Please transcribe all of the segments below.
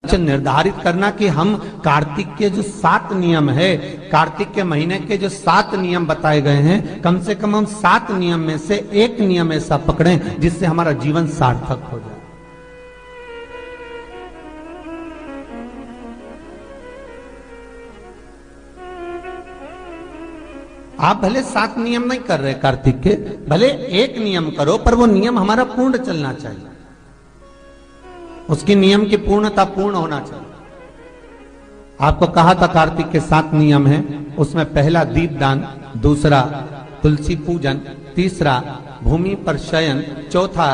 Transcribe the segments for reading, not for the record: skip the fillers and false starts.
लक्ष्य निर्धारित करना कि हम कार्तिक के जो 7 नियम है, कार्तिक के महीने के जो 7 नियम बताए गए हैं, कम से कम हम 7 नियम में से एक नियम ऐसा पकड़ें जिससे हमारा जीवन सार्थक हो जाए। आप भले 7 नियम नहीं कर रहे कार्तिक के, भले एक नियम करो, पर वो नियम हमारा पूर्ण चलना चाहिए, उसकी नियम की पूर्णता पूर्ण होना चाहिए। आपको कहा था कार्तिक के 7 नियम हैं, उसमें पहला दीपदान, दूसरा तुलसी पूजन, तीसरा भूमि पर शयन, चौथा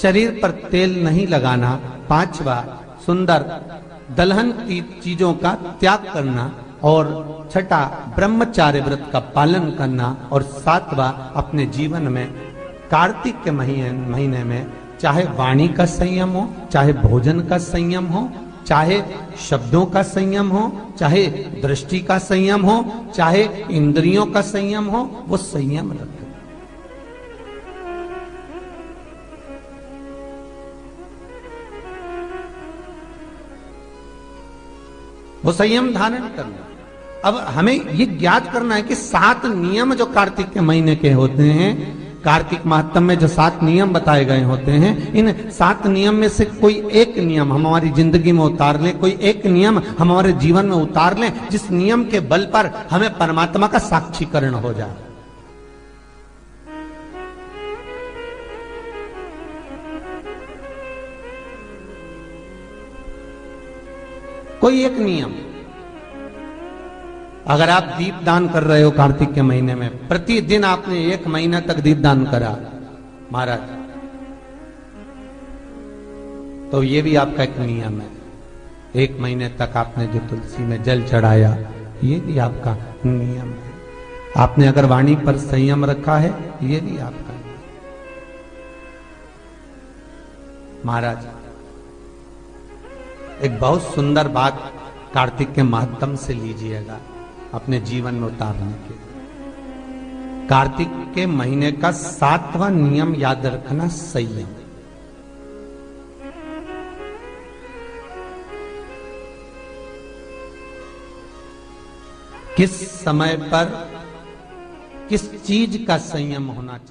शरीर पर तेल नहीं लगाना, पांचवा सुंदर दलहन की चीजों का त्याग करना, और छठा ब्रह्मचार्य व्रत का पालन करना, और 7वां अपने जीवन में कार्तिक के महीने में चाहे वाणी का संयम हो, चाहे भोजन का संयम हो, चाहे शब्दों का संयम हो, चाहे दृष्टि का संयम हो, चाहे इंद्रियों का संयम हो, वो संयम रखें। वो संयम धारण करना। अब हमें ये ज्ञात करना है कि 7 नियम जो कार्तिक के महीने के होते हैं, कार्तिक माहात्म्य में जो 7 नियम बताए गए होते हैं, इन 7 नियम में से कोई एक नियम हम हमारी जिंदगी में उतार लें, कोई एक नियम हम हमारे जीवन में उतार लें, जिस नियम के बल पर हमें परमात्मा का साक्षीकरण हो जाए। कोई एक नियम। अगर आप दीप दान कर रहे हो कार्तिक के महीने में, प्रतिदिन आपने 1 महीना तक दीप दान करा महाराज, तो ये भी आपका एक नियम है। 1 महीने तक आपने जो तुलसी में जल चढ़ाया, ये भी आपका नियम है। आपने अगर वाणी पर संयम रखा है, ये भी आपका नियम। महाराज एक बहुत सुंदर बात कार्तिक के माध्यम से लीजिएगा अपने जीवन में उतारने के। कार्तिक के महीने का 7वां नियम याद रखना, संयम। किस समय पर किस चीज का संयम होना चाहिए।